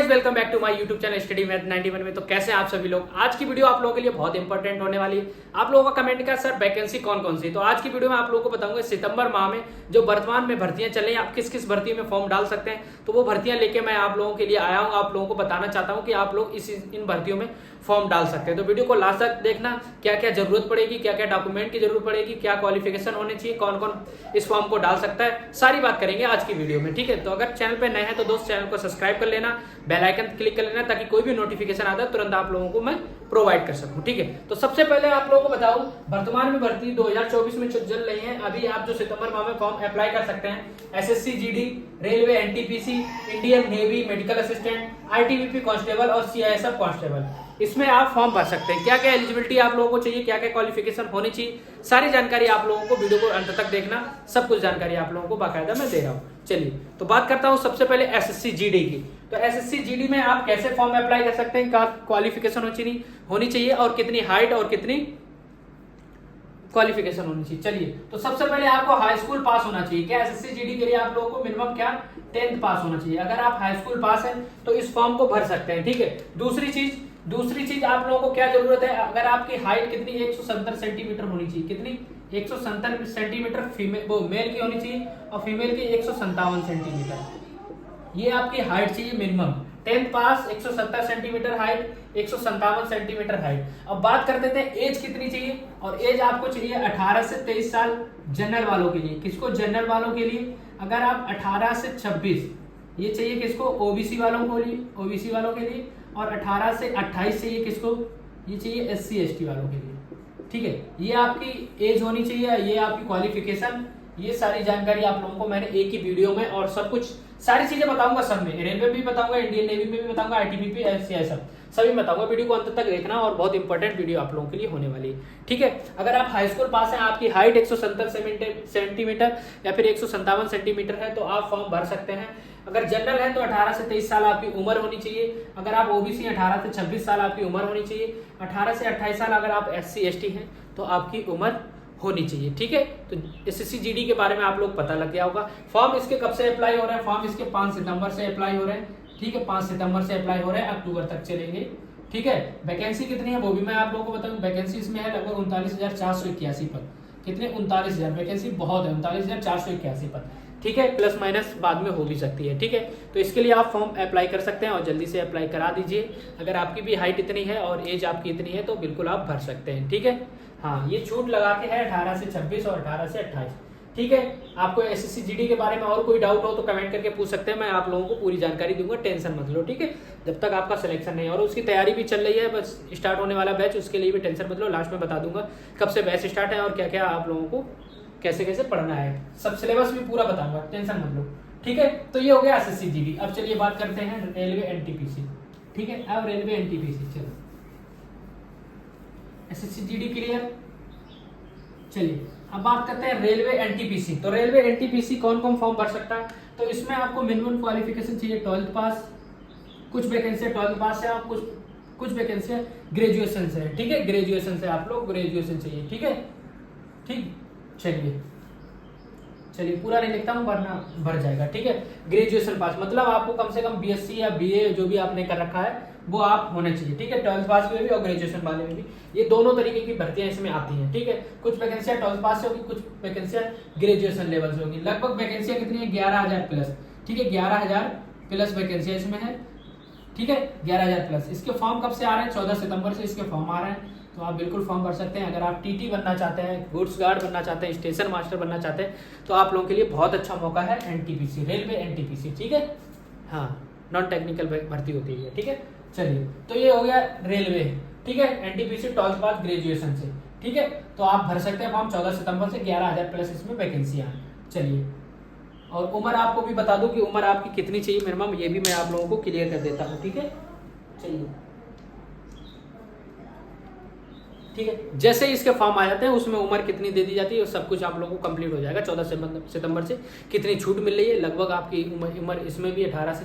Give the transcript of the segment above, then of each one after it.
Guys welcome back to my YouTube channel study math 91 में। तो कैसे हैं आप सभी लोग। आज की वीडियो आप लोगों के लिए बहुत इंपॉर्टेंट होने वाली है। आप लोगों का कमेंट का सर वैकेंसी कौन कौन सी। तो आज की वीडियो में आप लोगों को बताऊंगा सितंबर माह में जो वर्तमान में भर्तियां चल रही हैं, आप किस किस भर्ती में फॉर्म डाल सकते हैं। तो वो भर्तियां लेके मैं आप लोगों के लिए आया हूँ। आप लोगों को बताना चाहता हूँ कि आप लोग इन भर्तियों में फॉर्म डाल सकते हैं। तो वीडियो को लास्ट तक देखना, क्या क्या जरूरत पड़ेगी, क्या क्या डॉक्यूमेंट की जरूरत पड़ेगी, क्या क्वालिफिकेशन होनी चाहिए, कौन कौन इस फॉर्म को डाल सकता है, सारी बात करेंगे आज की वीडियो में। ठीक है, तो अगर चैनल पे नए हैं तो दोस्त चैनल को सब्सक्राइब कर लेना, बेल आइकन क्लिक कर लेना ताकि कोई भी नोटिफिकेशन आता है तुरंत आप लोगों को मैं प्रोवाइड कर सकूं। ठीक है, तो सबसे पहले आप लोगों को बताऊं वर्तमान में भर्ती 2024 में चल रही है। अभी आप जो सितंबर माह में फॉर्म अप्लाई कर सकते हैं, SSC GD, railway, NTPC, Indian navy, medical assistant, ITBP constable और सीआईएसएफ कांस्टेबल, इसमें आप फॉर्म भर सकते हैं। क्या क्या एलिजिबिलिटी आप लोगों को चाहिए, क्या क्या क्वालिफिकेशन होनी चाहिए, सारी जानकारी आप लोगों को वीडियो को अंत तक देखना। सब कुछ जानकारी आप लोगों को बाकायदा मैं दे रहा हूँ। चलिए तो बात करता हूँ सबसे पहले एसएससी जीडी की। तो एसएससी जीडी में आप कैसे फॉर्म अप्लाई कर सकते हैं, क्या क्वालिफिकेशन होनी चाहिए और कितनी हाइट और कितनी क्वालिफिकेशन होनी चाहिए। चलिए तो सबसे पहले आपको हाई स्कूल पास होना चाहिए। क्या एसएससी जीडी के लिए आप लोगों को मिनिमम क्या 10th पास होना चाहिए। अगर आप हाई स्कूल पास हैं तो इस फॉर्म को भर सकते हैं। ठीक है, दूसरी चीज आप लोगों को क्या जरूरत है, अगर आपकी हाइट कितनी 170 सेंटीमीटर होनी चाहिए। कितनी 170 सेंटीमीटर फीमेल वो मेल की होनी चाहिए और फीमेल की 157 सेंटीमीटर, ये आपकी हाइट चाहिए मिनिमम। 10th पास, 170 सेंटीमीटर हाइट, 157 सेंटीमीटर हाइट। अब बात कर देते हैं एज कितनी चाहिए, और एज आपको चाहिए 18 से 23 साल जनरल वालों के लिए। किसको? जनरल वालों के लिए। अगर आप 18 से 26 ये चाहिए किसको? ओबीसी वालों को लिए, ओबीसी वालों के लिए। और 18 से 28 चाहिए किसको? ये चाहिए एससी एसटी वालों के लिए। ठीक है, ये आपकी एज होनी चाहिए, ये आपकी क्वालिफिकेशन, ये सारी जानकारी आप लोगों को मैंने एक ही वीडियो में और सब कुछ सारी चीजें बताऊंगा। सब में रेलवे भी बताऊंगा, इंडियन नेवी में भी बताऊंगा, आईटीबीपी, एफसीआईएसएफ सभी बताऊंगा। वीडियो को अंत तक देखना और बहुत इंपॉर्टेंट वीडियो आप लोगों के लिए होने वाली है। ठीक है, अगर आप हाई स्कूल पास हैं, आपकी हाइट 170 सेंटीमीटर या फिर 157 सेंटीमीटर है तो आप फॉर्म भर सकते हैं। अगर जनरल है तो 18 से 23 साल आपकी उम्र होनी चाहिए। अगर आप ओबीसी 18 से 26 साल आपकी उम्र होनी चाहिए। 18 से 28 साल अगर आप एससी एसटी हैं तो आपकी उम्र होनी चाहिए। ठीक है, तो एसएससी जीडी के बारे में आप लोग पता लग गया होगा। फॉर्म इसके कब से अप्लाई हो रहे हैं? फॉर्म इसके 5 सितंबर से अप्लाई हो रहे हैं। ठीक है, 5 सितंबर से अप्लाई हो रहे हैं, अक्टूबर तक चलेंगे। ठीक है, वैकेंसी कितनी है वो भी मैं आप लोगों को बताऊं। वैकेंसी इसमें है लगभग 39,481 पद। कितने? 39,000। वैकेंसी बहुत है, 39,481 पद। ठीक है, प्लस माइनस बाद में हो भी सकती है। ठीक है, तो इसके लिए आप फॉर्म अप्लाई कर सकते हैं और जल्दी से अप्लाई करा दीजिए। अगर आपकी भी हाइट इतनी है और एज आपकी इतनी है तो बिल्कुल आप भर सकते हैं। ठीक है, हाँ ये छूट लगा के है 18 से 26 और 18 से 28। ठीक है, आपको एसएससी जीडी के बारे में और कोई डाउट हो तो कमेंट करके पूछ सकते हैं, मैं आप लोगों को पूरी जानकारी दूंगा, टेंशन मत लो। ठीक है, जब तक आपका सिलेक्शन नहीं, और उसकी तैयारी भी चल रही है, बस स्टार्ट होने वाला बैच, उसके लिए भी टेंशन मत लो। लास्ट में बता दूंगा कब से बैच स्टार्ट है और क्या क्या आप लोगों को कैसे कैसे पढ़ना है, सब सिलेबस भी पूरा बताऊंगा, टेंशन मत लो। ठीक है, तो ये हो गया एसएससी जीडी। अब चलिए बात करते हैं रेलवे एनटीपीसी। ठीक है, अब रेलवे एनटीपीसी, चलो एसएससी जीडी क्लियर। चलिए अब बात करते हैं रेलवे एनटीपीसी। तो रेलवे एनटीपीसी कौन कौन फॉर्म भर सकता है? तो इसमें आपको मिनिमम क्वालिफिकेशन चाहिए 12th पास। कुछ वैकेंसी 12th पास से, आप कुछ वैकेंसी ग्रेजुएशन से है। ठीक है, ग्रेजुएशन से आप लोग ग्रेजुएशन चाहिए। ठीक है, ठीक, चलिए पूरा नहीं लिखता हूँ वरना भर जाएगा। ठीक है, ग्रेजुएशन पास मतलब आपको कम से कम बीएससी या बीए जो भी आपने कर रखा है वो आप होने चाहिए। ठीक है, 12th पास में भी और ग्रेजुएशन वाले में भी, ये दोनों तरीके की भर्तियां इसमें आती हैं। ठीक है, कुछ वैकेंसियां 12th पास से होगी, कुछ वैकेंसियां ग्रेजुएशन लेवल से होगी। लगभग वैकेंसियां कितनी है? 11,000 प्लस। ठीक है, 11,000 प्लस वैकेंसियां इसमें है। ठीक है, 11,000 प्लस। इसके फॉर्म कब से आ रहे हैं? 14 सितंबर से इसके फॉर्म आ रहे हैं, तो आप बिल्कुल फॉर्म भर सकते हैं। अगर आप टीटी बनना चाहते हैं, गुड्स गार्ड बनना चाहते हैं, स्टेशन मास्टर बनना चाहते हैं तो आप लोगों के लिए बहुत अच्छा मौका है एनटीपीसी, रेलवे एनटीपीसी। ठीक है, हाँ नॉन टेक्निकल भर्ती होती है। ठीक है, चलिए तो ये हो गया रेलवे। ठीक है, एनटीपीसी 12th पास ग्रेजुएशन से। ठीक है, तो आप भर सकते हैं फॉर्म 14 सितंबर से। 11,000 प्लस इसमें वैकेंसियां हैं। चलिए, और उम्र आपको भी बता दूं कि उम्र आपकी कितनी चाहिए मिनिमम, ये भी मैं आप लोगों को क्लियर कर देता हूँ। ठीक है, चलिए ठीक है, जैसे इसके फॉर्म आ जाते हैं उसमें उम्र कितनी दे दी जाती है और सब कुछ आप लोगों को कंप्लीट हो जाएगा। 14 सितंबर से कितनी छूट मिल रही है, लगभग आपकी उम्र इसमें भी 18 से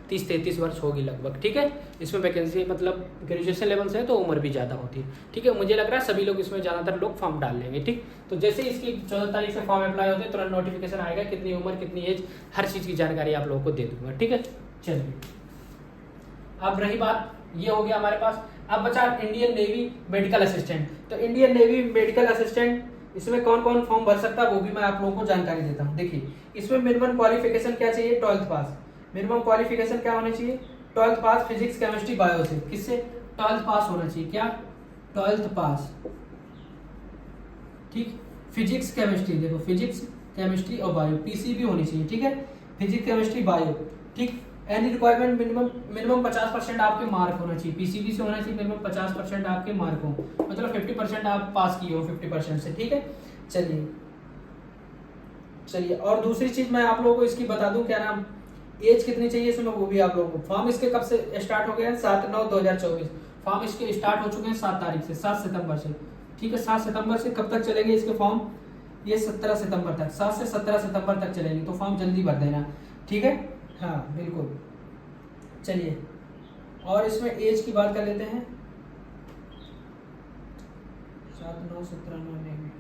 30-33 वर्ष होगी लगभग। ठीक है, इसमें वैकेंसी मतलब ग्रेजुएशन लेवल से है तो उम्र भी ज़्यादा होती है। ठीक है, मुझे लग रहा है सभी लोग इसमें ज़्यादातर लोग फॉर्म डाल लेंगे। ठीक, तो जैसे इसकी 14 तारीख से फॉर्म अप्लाई होते हैं तुरंत नोटिफिकेशन आएगा, कितनी उम्र कितनी एज हर चीज़ की जानकारी आप लोगों को दे दूंगा। ठीक है, चलिए अब रही बात, ये हो गया हमारे पास। अब बचा इंडियन नेवी मेडिकल असिस्टेंट। तो इंडियन नेवी मेडिकल असिस्टेंट इसमें कौन कौन फॉर्म भर सकता है वो भी मैं आप लोगों को जानकारी देता हूँ। देखिए इसमें मिनिमम क्वालिफिकेशन क्या चाहिए, 12th पास। मिनिमम क्वालिफिकेशन क्या होनी चाहिए, 12th पास फिजिक्स केमिस्ट्री बायो से। किससे, 12th पास होना चाहिए, क्या 12th पास, ठीक। फिजिक्स केमिस्ट्री, देखो फिजिक्स केमिस्ट्री और बायो, पीसीबी होनी चाहिए, ठीक है, फिजिक्स केमिस्ट्री बायो, ठीक। एनी रिक्वायरमेंट मिनिमम 50% आपके मार्क होना चाहिए, पीसीबी से होना चाहिए मिनिमम 50% आपके मार्क हो, मतलब 50% आप पास किए हो 50% से, ठीक है। चलिए और दूसरी चीज मैं आप लोगों को इसकी बता दूं, क्या नाम, एज कितनी चाहिए इसमें वो भी आप लोगों को। फॉर्म इसके कब से स्टार्ट हो गए हैं, 7/9/2024। फॉर्म इसके स्टार्ट हो चुके हैं 7 तारीख से, 7 सितंबर से, ठीक है। 7 सितंबर से कब तक चलेंगे इसके फॉर्म, ये 17 सितंबर तक, 7 से 17 सितंबर तक चलेंगे, तो फॉर्म जल्दी भर देना, ठीक है। हाँ बिल्कुल। चलिए और इसमें एज की बात कर लेते हैं, 7/9/17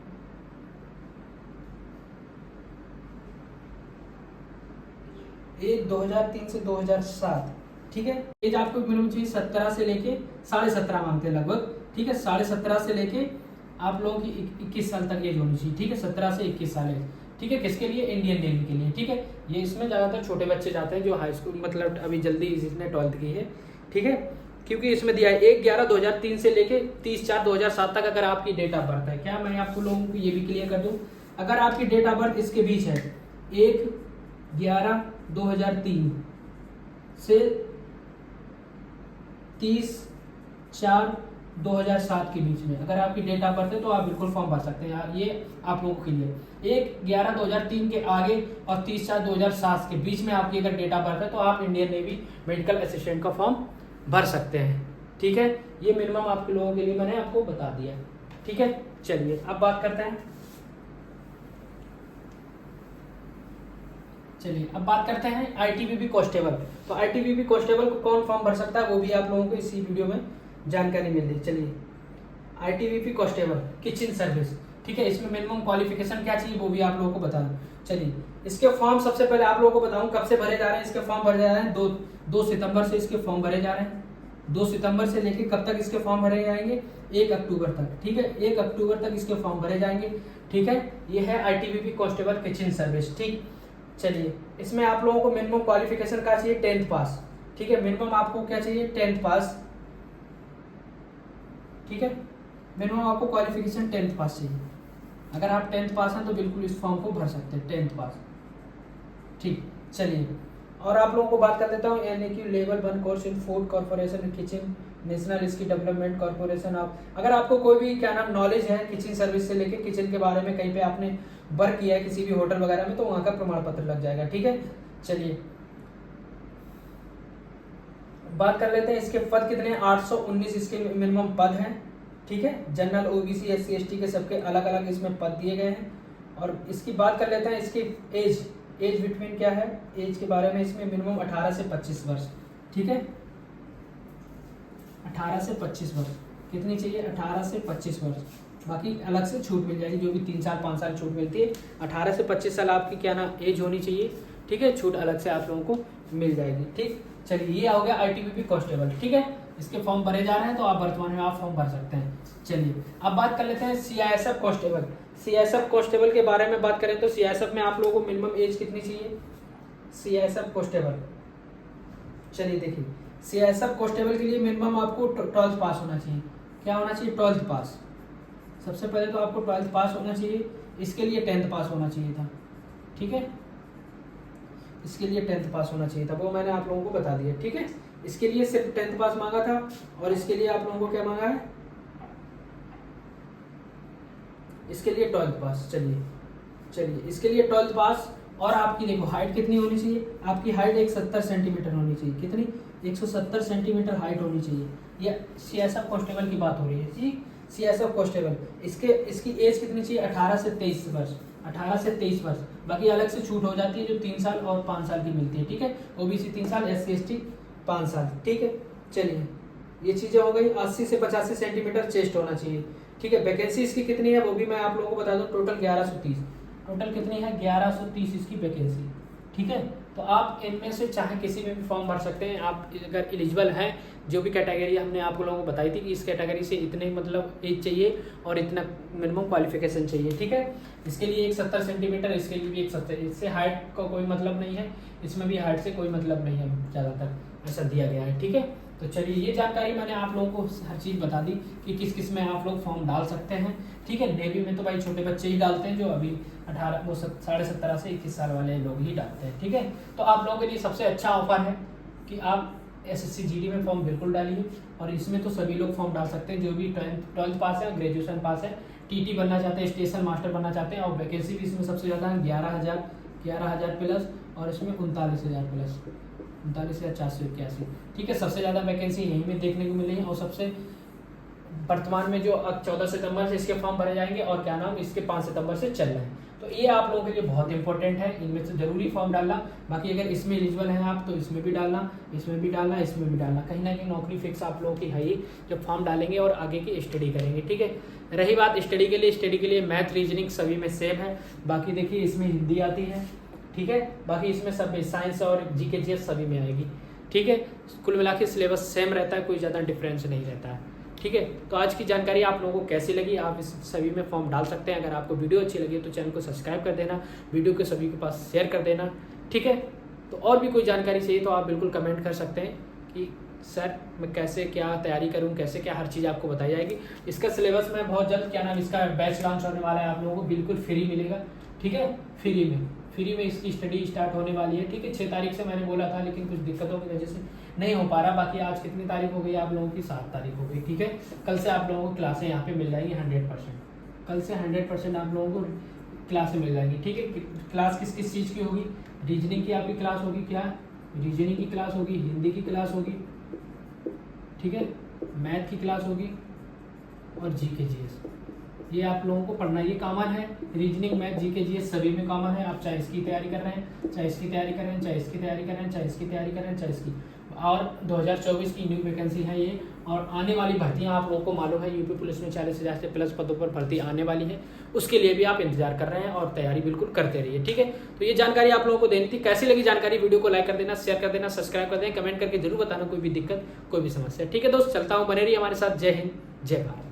एज 2003 से 2007, ठीक है। एज आपको मिनिमम चाहिए 17 से लेके 17.5 मांगते हैं लगभग, ठीक है। 17.5 से लेके आप लोगों की 21 साल तक एज होनी चाहिए, ठीक है। 17 से 21 साल एज, ठीक है। किसके लिए, इंडियन नेवी के लिए, ठीक है। ये इसमें ज़्यादातर छोटे बच्चे जाते हैं जो हाई स्कूल, मतलब अभी जल्दी इसने 12th की है, ठीक है। क्योंकि इसमें दिया है 1/11/2003 से लेके 30/4/2007 तक अगर आपकी डेट ऑफ बर्थ है, क्या मैं आपको लोगों को ये भी क्लियर कर दूं, अगर आपकी डेट ऑफ बर्थ इसके बीच है 1/11/2003 से 30/4/2007 के बीच में अगर आपकी डेट ऑफ बर्थ है तो आप बिल्कुल फॉर्म भर सकते हैं यार, ये आप लोगों के लिए। 1/11/2003 के आगे और 30/4/2007 के बीच में आपकी अगर डेट ऑफ बर्थ है तो आप इंडियन नेवी मेडिकल असिस्टेंट का फॉर्म भर सकते हैं, ठीक है। ये मिनिमम आपके लोगों के लिए मैंने आपको बता दिया, ठीक है। चलिए अब बात करते हैं, आईटीबीपी कांस्टेबल। तो आईटीबीपी कांस्टेबल को कौन फॉर्म भर सकता है वो भी आप लोगों को इसी वीडियो में जानकारी मिल रही। चलिए आईटीबीपी कांस्टेबल किचन सर्विस, ठीक है। इसमें मिनिमम क्वालिफिकेशन क्या चाहिए वो भी आप लोगों को बता दूं। चलिए इसके फॉर्म सबसे पहले आप लोगों को बताऊं कब से भरे जा रहे हैं। इसके फॉर्म भरे जा रहे हैं 2 सितंबर से इसके फॉर्म भरे जा रहे हैं। 2 सितंबर से लेके कब तक इसके फॉर्म भरे जाएंगे, 1 अक्टूबर तक, ठीक है। 1 अक्टूबर तक इसके फॉर्म भरे जाएंगे, ठीक है। ये है आईटीबीपी कांस्टेबल किचन सर्विस, ठीक। चलिए इसमें आप लोगों को मिनिमम क्वालिफिकेशन क्या चाहिए, 10th पास, ठीक है। मिनिमम आपको क्या चाहिए, 10th पास, ठीक है। मिनिमम आपको क्वालिफिकेशन 10th पास चाहिए। अगर आप 10th पास हैं तो बिल्कुल इस फॉर्म को भर सकते हैं, 10th पास, ठीक। चलिए और आप लोगों को बात कर देता हूँ NAQ level 1 course in food corporation kitchen, national skill development corporation. आप अगर आपको कोई भी क्या नाम नॉलेज है किचन सर्विस से लेके किचन के बारे में, कहीं पे आपने वर्क किया है किसी भी होटल वगैरह में, तो वहाँ का प्रमाण पत्र लग जाएगा, ठीक है। चलिए बात कर लेते हैं इसके पद कितने हैं, 819 इसके मिनिमम पद हैं, ठीक है। जनरल OBC SC ST के सबके अलग अलग इसमें पद दिए गए हैं। और इसकी बात कर लेते हैं इसकी एज बिटवीन क्या है, एज के बारे में इसमें मिनिमम 18 से 25 वर्ष, ठीक है। 18 से 25 वर्ष कितनी चाहिए, 18 से 25 वर्ष। बाकी अलग से छूट मिल जाएगी, जो भी 3 साल 5 साल छूट मिलती है। 18 से 25 साल आपकी क्या नाम एज होनी चाहिए, ठीक है। छूट अलग से आप लोगों को मिल जाएगी, ठीक। चलिए ये हो गया आईटीबीपी कांस्टेबल, ठीक है। इसके फॉर्म भरे जा रहे हैं तो आप वर्तमान में आप फॉर्म भर सकते हैं। चलिए अब बात कर लेते हैं CISF कांस्टेबल। CISF कांस्टेबल के बारे में बात करें तो CISF में आप लोगों को मिनिमम एज कितनी चाहिए, CISF कांस्टेबल। चलिए देखिए CISF कांस्टेबल के लिए मिनिमम आपको 12th पास होना चाहिए। क्या होना चाहिए, 12th पास। सबसे पहले तो आपको 12th पास होना चाहिए, इसके लिए 10th पास होना चाहिए था, ठीक है। इसके लिए 10th पास होना चाहिए था, वो मैंने आप लोगों को बता दिया, ठीक है। इसके लिए सिर्फ 10th पास मांगा था और इसके लिए आप लोगों को क्या मांगा है, इसके लिए 12th पास। चलिए इसके लिए 12th पास। और आपकी देखो हाइट कितनी होनी चाहिए, आपकी हाइट 170 सेंटीमीटर होनी चाहिए। कितनी, 170 सेंटीमीटर हाइट होनी चाहिए। ये CISF कांस्टेबल की बात हो रही है जी, CISF कांस्टेबल। इसकी एज कितनी चाहिए, 18 से 23 वर्ष, 18 से 23 वर्ष। बाकी अलग से छूट हो जाती है जो 3 साल और 5 साल की मिलती है, ठीक है। OBC 3 साल, SC ST 5 साल, ठीक है। चलिए ये चीजें हो गई। 80 से 85 सेंटीमीटर चेस्ट होना चाहिए, ठीक है। वैकेंसी इसकी कितनी है वो भी मैं आप लोगों को बता दूं, टोटल 1130। टोटल कितनी है, 1130 इसकी वैकेंसी, ठीक है। तो आप इनमें से चाहे किसी में भी फॉर्म भर सकते हैं। आप अगर एलिजिबल हैं, जो भी कैटेगरी हमने आप लोगों को बताई थी कि इस कैटेगरी से इतने मतलब एज चाहिए और इतना मिनिमम क्वालिफिकेशन चाहिए, ठीक है। इसके लिए एक 70 सेंटीमीटर, इसके लिए भी एक 70, इससे हाइट का कोई मतलब नहीं है, इसमें भी हाइट से कोई मतलब नहीं है, ज़्यादातर ऐसा दिया गया है, ठीक है। तो चलिए ये जानकारी मैंने आप लोगों को हर चीज़ बता दी कि किस किस में आप लोग फॉर्म डाल सकते हैं, ठीक है। नेवी में तो भाई छोटे बच्चे ही डालते हैं, जो अभी 17.5 से 21 साल वाले लोग ही डालते हैं, ठीक है। तो आप लोगों के लिए सबसे अच्छा ऑफर है कि आप SSC GD में फॉर्म बिल्कुल डालिए, और इसमें तो सभी लोग फॉर्म डाल सकते हैं जो भी 12th पास है, ग्रेजुएशन पास है, TT बनना चाहते हैं, स्टेशन मास्टर बनना चाहते हैं। और वैकेंसी भी इसमें सबसे ज़्यादा है 11,000 प्लस, और इसमें 39,000 प्लस, 39,481, ठीक है। सबसे ज़्यादा वैकेंसी यहीं में देखने को मिली है, और सबसे वर्तमान में जो 14 सितंबर से इसके फॉर्म भरे जाएंगे, और क्या नाम इसके 5 सितंबर से चल रहे हैं। तो ये आप लोगों के लिए बहुत इंपॉर्टेंट है, इनमें से जरूरी फॉर्म डालना। बाकी अगर इसमें एलिजिबल हैं आप तो इसमें भी डालना, इसमें भी डालना, इसमें भी डालना। कहीं ना कहीं नौकरी फिक्स आप लोगों की है ही जब फॉर्म डालेंगे और आगे की स्टडी करेंगे, ठीक है। रही बात स्टडी के लिए मैथ रीजनिंग सभी में सेम है। बाकी देखिए इसमें हिंदी आती है, ठीक है। बाकी इसमें सब साइंस और GK GS सभी में आएगी, ठीक है। कुल मिला के सिलेबस सेम रहता है, कोई ज़्यादा डिफरेंस नहीं रहता है, ठीक है। तो आज की जानकारी आप लोगों को कैसी लगी, आप इस सभी में फॉर्म डाल सकते हैं। अगर आपको वीडियो अच्छी लगी तो चैनल को सब्सक्राइब कर देना, वीडियो को सभी के पास शेयर कर देना, ठीक है। तो और भी कोई जानकारी चाहिए तो आप बिल्कुल कमेंट कर सकते हैं कि सर मैं कैसे क्या तैयारी करूं, कैसे क्या, हर चीज़ आपको बताई जाएगी। इसका सिलेबस में बहुत जल्द क्या नाम इसका बैच लॉन्च होने वाला है, आप लोगों को बिल्कुल फ्री मिलेगा, ठीक है। फ्री में इसकी स्टडी स्टार्ट होने वाली है, ठीक है। 6 तारीख से मैंने बोला था, लेकिन कुछ दिक्कतों की वजह से नहीं हो पा रहा। बाकी आज कितनी तारीख हो गई आप लोगों की, 7 तारीख हो गई, ठीक है। कल से आप लोगों को क्लासें यहाँ पे मिल जाएंगी 100%। कल से 100% आप लोगों को क्लासें मिल जाएंगी, ठीक है। क्लास किस किस चीज़ की होगी, रीजनिंग की आपकी क्लास होगी, क्या रीजनिंग की क्लास होगी, हिंदी की क्लास होगी, ठीक है, मैथ की क्लास होगी, और GK GS ये आप लोगों को पढ़ना, ये कॉमन है। रीजनिंग, मैथ, GK GS सभी में कॉमन है। आप चाहे इसकी तैयारी कर रहे हैं, चाहे इसकी तैयारी कर रहे हैं, चाहे इसकी तैयारी कर रहे हैं, चाहे इसकी तैयारी कर रहे हैं, चाहे इसकी। और 2024 की न्यू वैकेंसी है ये, और आने वाली भर्तियां आप लोगों को मालूम है, यूपी पुलिस में 40,000 से प्लस पदों पर भर्ती आने वाली है, उसके लिए भी आप इंतजार कर रहे हैं और तैयारी बिल्कुल करते रहिए, ठीक है। तो ये जानकारी आप लोगों को देनी थी। कैसी लगी जानकारी, वीडियो को लाइक कर देना, शेयर कर देना, सब्सक्राइब कर देना, कमेंट करके जरूर बताना कोई भी दिक्कत, कोई भी समस्या, ठीक है दोस्त। चलता हूँ, बने रहिए हमारे साथ। जय हिंद, जय भारत।